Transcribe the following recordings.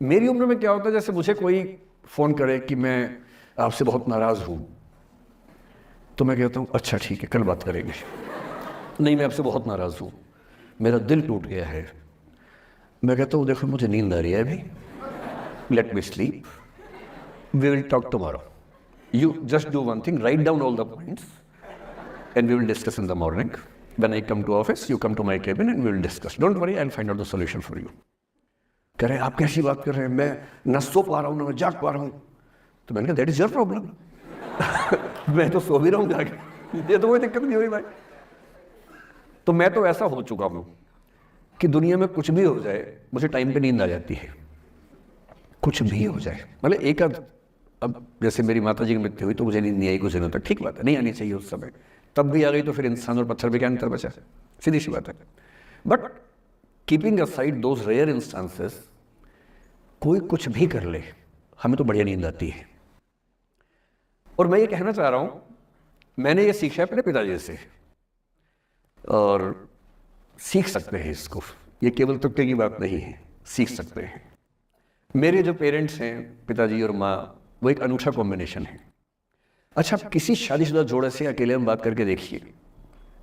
मेरी उम्र में क्या होता है, जैसे मुझे कोई फ़ोन करे कि मैं आपसे बहुत नाराज़ हूँ, तो मैं कहता हूँ अच्छा ठीक है, कल बात करेंगे। नहीं, मैं आपसे बहुत नाराज़ हूँ, मेरा दिल टूट गया है। मैं कहता हूँ देखो मुझे नींद आ रही है अभी, let me sleep, we will talk tomorrow, you just do one thing, write down all the points and we will discuss in the morning. When I come to office, you come to my cabin and we will discuss. Don't worry, I'll find out the solution for you. कह रहे आप कैसी बात कर रहे हैं, मैं न सो पा रहा हूँ न जाग पा रहा हूँ। तो मैंने कहा दैट इज योर प्रॉब्लम। मैं तो सो भी रहा हूँ जाके, ये तो कोई दिक्कत नहीं हुई भाई। तो मैं तो ऐसा हो चुका हूँ कि दुनिया में कुछ भी हो जाए मुझे टाइम पे नींद आ जाती है, कुछ भी हो जाए। मतलब एक अब जैसे मेरी माता जी की मृत्यु हुई तो मुझे नींद नहीं आई कुछ दिनों तक, ठीक बात है, नहीं आनी चाहिए उस समय, तब भी आ गई तो फिर इंसान और पत्थर में क्या अंतर बचा, सीधी सी बात है। But keeping aside those rare instances, कोई कुछ भी कर ले हमें तो बढ़िया नींद आती है। और मैं ये कहना चाह रहा हूं, मैंने ये सीखा है अपने पिताजी से और सीख सकते हैं इसको, ये केवल तुक्के की बात नहीं है, सीख सकते हैं। मेरे जो पेरेंट्स हैं, पिताजी और माँ, वो एक अनूठा कॉम्बिनेशन है। अच्छा, किसी शादीशुदा जोड़े से अकेले में बात करके देखिए,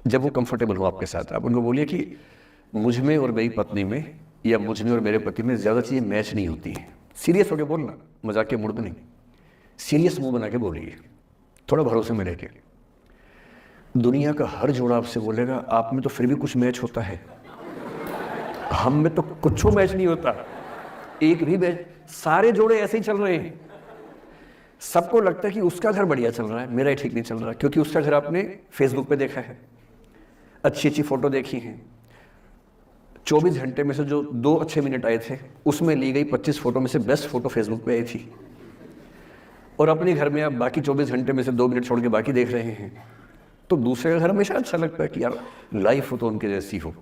जब वो कंफर्टेबल हो आपके साथ, आप उनको बोलिए कि मुझ में और मेरी पत्नी में या मुझ में और मेरे पति में ज़्यादा चीज़ें मैच नहीं होती हैं। सीरियस होकर बोलना, मजाक के मूड में नहीं, सीरियस मुंह बना के बोलिए, थोड़ा भरोसे में रह के। दुनिया का हर जोड़ा आपसे बोलेगा आप में तो फिर भी कुछ मैच होता है, हम में तो कुछ मैच नहीं होता, एक भी मैच। सारे जोड़े ऐसे ही चल रहे हैं, सबको लगता है कि उसका घर बढ़िया चल रहा है, मेरा ही ठीक नहीं चल रहा, क्योंकि उसका घर आपने फेसबुक पे देखा है, अच्छी अच्छी फोटो देखी हैं। 24 घंटे में से जो 2 अच्छे मिनट आए थे उसमें ली गई 25 फोटो में से बेस्ट फोटो फेसबुक पे आई थी, और अपने घर में आप बाकी 24 घंटे में से 2 मिनट छोड़ के बाकी देख रहे हैं। तो दूसरे का घर हमेशा अच्छा लगता है कि यार लाइफ हो तो उनके जैसी हो।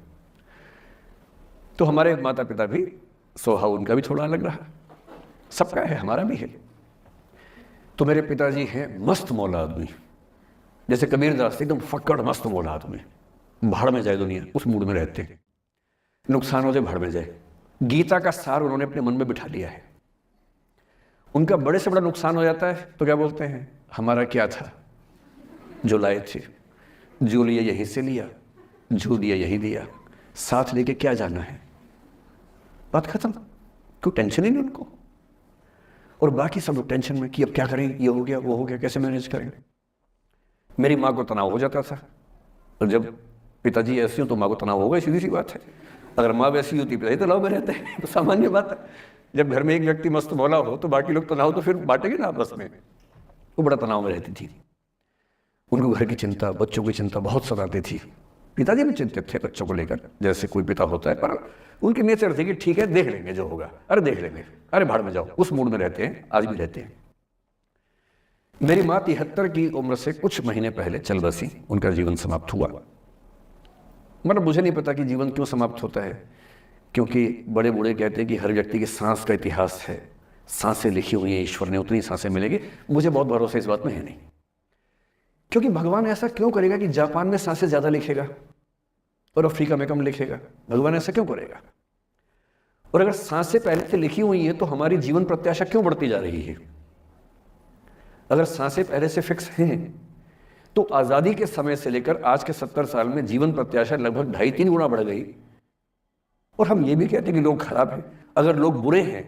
तो हमारे माता पिता भी स्वभाव उनका भी थोड़ा अलग रहा, सबका है, हमारा भी है। तो मेरे पिताजी हैं मस्त मौला आदमी, जैसे कबीरदास एकदम फक्कड़ मस्त मौला आदमी, भाड़ में जाए दुनिया उस मूड में रहते हैं, नुकसान हो जाए भाड़ में जाए। गीता का सार उन्होंने अपने मन में बिठा लिया है। उनका बड़े से बड़ा नुकसान हो जाता है तो क्या बोलते हैं, हमारा क्या था जो लाए थे, जो लिया यहीं से लिया, जो दिया यही दिया, साथ लेके क्या जाना है, बात खत्म, कोई टेंशन ही नहीं उनको। और बाकी सब लोग टेंशन में कि अब क्या करें, ये हो गया वो हो गया, कैसे मैनेज करें। मेरी माँ को तनाव हो जाता था, और जब पिताजी ऐसे हो तो माँ को तनाव होगा, सीधी सी बात है। अगर माँ वैसी होती पिताजी तनाव में रहते हैं, तो सामान्य बात है। जब घर में एक व्यक्ति मस्त मौला हो तो बाकी लोग तनाव तो फिर बांटेंगे ना आपस में। वो बड़ा तनाव में रहती थी, उनको घर की चिंता, बच्चों की चिंता बहुत सताती थी। पिताजी भी चिंतित थे बच्चों को लेकर, जैसे कोई पिता होता है, पर उनकी नेचर थी कि ठीक है देख लेंगे जो होगा, अरे देख लेंगे, अरे भाड़ में जाओ, उस मूड में रहते हैं, आज भी रहते हैं। मेरी माँ 73 की उम्र से कुछ महीने पहले चल बसी, उनका जीवन समाप्त हुआ। मतलब मुझे नहीं पता कि जीवन क्यों समाप्त होता है, क्योंकि बड़े बूढ़े कहते हैं कि हर व्यक्ति की सांस का इतिहास है, सांसें लिखी हुई हैं, ईश्वर ने उतनी सांसें मिलेगी। मुझे बहुत भरोसा इस बात में है नहीं, क्योंकि भगवान ऐसा क्यों करेगा कि जापान में सांसें ज्यादा लिखेगा और अफ्रीका में कम लिखेगा, भगवान ऐसा क्यों करेगा। और अगर सांसें पहले से लिखी हुई है तो हमारी जीवन प्रत्याशा क्यों बढ़ती जा रही है। अगर सांसें पहले से फिक्स हैं तो आजादी के समय से लेकर आज के 70 साल में जीवन प्रत्याशा लगभग 2.5-3 गुना बढ़ गई। और हम ये भी कहते हैं कि लोग खराब हैं, अगर लोग बुरे हैं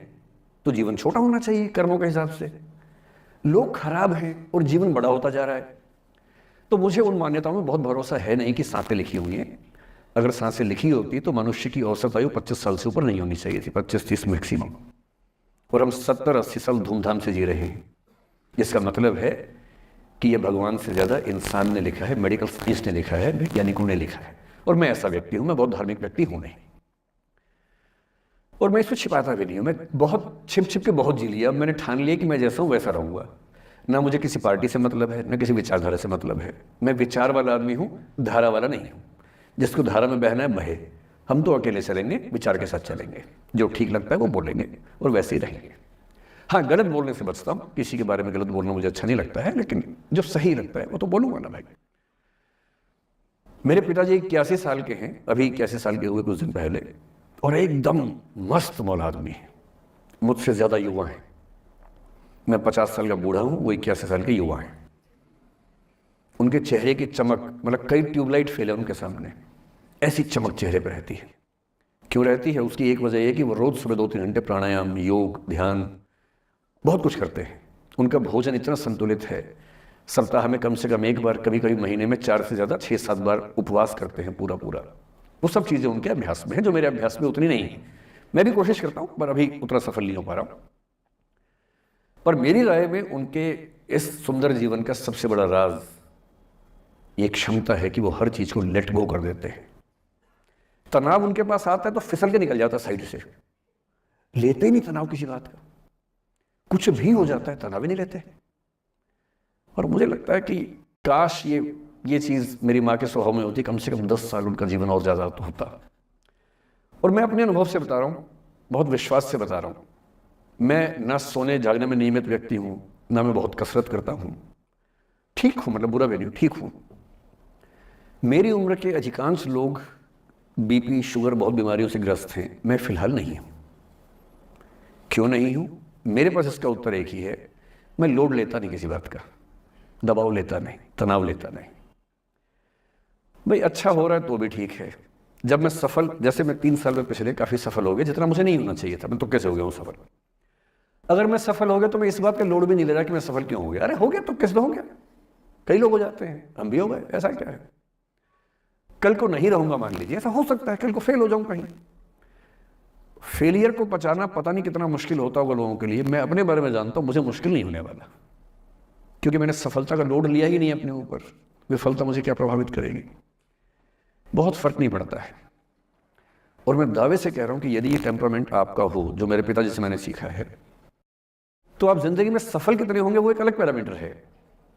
तो जीवन छोटा होना चाहिए कर्मों के हिसाब से। लोग खराब हैं और जीवन बड़ा होता जा रहा है। तो मुझे उन मान्यताओं में बहुत भरोसा है नहीं कि सांसें लिखी हुई हैं। अगर सांसें लिखी होती तो मनुष्य की औसत आयु 25 साल से ऊपर नहीं होनी चाहिए थी, 25-30 मैक्सिमम। और हम 70-80 साल धूमधाम से जी रहे हैं। इसका मतलब है कि यह भगवान से ज़्यादा इंसान ने लिखा है, मेडिकल साइंस ने लिखा है, वैज्ञानिकों ने लिखा है। और मैं ऐसा व्यक्ति हूँ, मैं बहुत धार्मिक व्यक्ति हूँ नहीं, और मैं इसको छिपाता भी नहीं हूँ। मैं बहुत छिप छिप के बहुत जी लिया। अब मैंने ठान लिया कि मैं जैसा हूँ वैसा रहूँगा। ना मुझे किसी पार्टी से मतलब है, ना किसी विचारधारा से मतलब है। मैं विचार वाला आदमी हूँ, धारा वाला नहीं हूँ। जिसको धारा में बहना है बहे, हम तो अकेले चलेंगे, विचार के साथ चलेंगे, जो ठीक लगता है वो बोलेंगे और वैसे ही रहेंगे। हाँ, गलत बोलने से बचता हूँ, किसी के बारे में गलत बोलना मुझे अच्छा नहीं लगता है, लेकिन जो सही लगता है वो तो बोलूँगा ना भाई। मेरे पिताजी 81 साल के हैं, अभी 81 साल के हुए कुछ दिन पहले, और एकदम मस्त मौला आदमी है, मुझसे ज़्यादा युवा हैं। मैं 50 साल का बूढ़ा हूँ, वो 81 साल के युवा हैं। उनके चेहरे की चमक, मतलब कई ट्यूबलाइट फेल है उनके सामने, ऐसी चमक चेहरे पर रहती है। क्यों रहती है? उसकी एक वजह है कि वो रोज़ सुबह 2-3 घंटे प्राणायाम, योग, ध्यान, बहुत कुछ करते हैं। उनका भोजन इतना संतुलित है, सप्ताह में कम से कम एक बार, कभी कभी महीने में 4 से ज़्यादा 6-7 बार उपवास करते हैं पूरा पूरा। वो सब चीज़ें उनके अभ्यास में हैं जो मेरे अभ्यास में उतनी नहीं है। मैं भी कोशिश करता हूँ पर अभी उतना सफल नहीं हो पा रहा हूँ। पर मेरी राय में उनके इस सुंदर जीवन का सबसे बड़ा राज ये क्षमता है कि वो हर चीज़ को लेट गो कर देते हैं। तनाव उनके पास आता है तो फिसल के निकल जाता है साइड से, लेते ही नहीं तनाव किसी बात का। कुछ भी हो जाता है तनाव ही नहीं लेते। और मुझे लगता है कि काश ये चीज़ मेरी माँ के स्वभाव में होती, कम से कम 10 साल उनका जीवन और ज़्यादा तो होता। और मैं अपने अनुभव से बता रहा हूँ, बहुत विश्वास से बता रहा हूँ। मैं ना सोने जागने में नियमित व्यक्ति हूँ, ना मैं बहुत कसरत करता हूँ। ठीक हूँ, मतलब बुरा भी नहीं हूँ, ठीक हूँ। मेरी उम्र के अधिकांश लोग बीपी, शुगर, बहुत बीमारियों से ग्रस्त हैं। मैं फिलहाल नहीं हूँ। क्यों नहीं हूँ? मेरे पास इसका उत्तर एक ही है, मैं लोड लेता नहीं किसी बात का, दबाव लेता नहीं, तनाव लेता नहीं। भाई अच्छा हो रहा है तो भी ठीक है। जब मैं सफल, जैसे मैं 3 साल में पिछले काफ़ी सफल हो गया, जितना मुझे नहीं होना चाहिए था, मैं तो कैसे हो गया हूँ सफल। अगर मैं सफल हो गया तो मैं इस बात का लोड भी नहीं ले रहा कि मैं सफल क्यों हो गया। अरे हो गया तो कैसे हो गया, कई लोग हो जाते हैं, हम भी हो गए, ऐसा क्या है। कल को नहीं रहूंगा, मान लीजिए, ऐसा हो सकता है, कल को फेल हो जाऊं कहीं। फेलियर को पचाना पता नहीं कितना मुश्किल होता होगा लोगों के लिए। मैं अपने बारे में जानता हूं, मुझे मुश्किल नहीं होने वाला, क्योंकि मैंने सफलता का लोड लिया ही नहीं अपने ऊपर। विफलता मुझे क्या प्रभावित करेगी, बहुत फर्क नहीं पड़ता है। और मैं दावे से कह रहा हूं कि यदि ये टेम्परामेंट आपका हो, जो मेरे पिताजी से मैंने सीखा है, तो आप जिंदगी में सफल कितने होंगे वो एक अलग पैरामीटर है,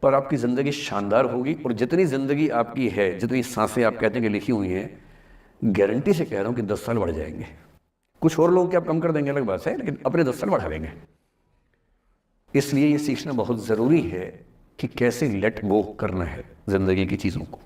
पर आपकी जिंदगी शानदार होगी। और जितनी जिंदगी आपकी है, जितनी सांसें आप कहते हैं कि लिखी हुई हैं, गारंटी से कह रहा हूं कि 10 साल बढ़ जाएंगे। कुछ और लोग क्या आप कम कर देंगे अलग बात है, लेकिन अपने 10 साल बढ़ा देंगे। इसलिए ये सीखना बहुत ज़रूरी है कि कैसे लेट गो करना है ज़िंदगी की चीज़ों को।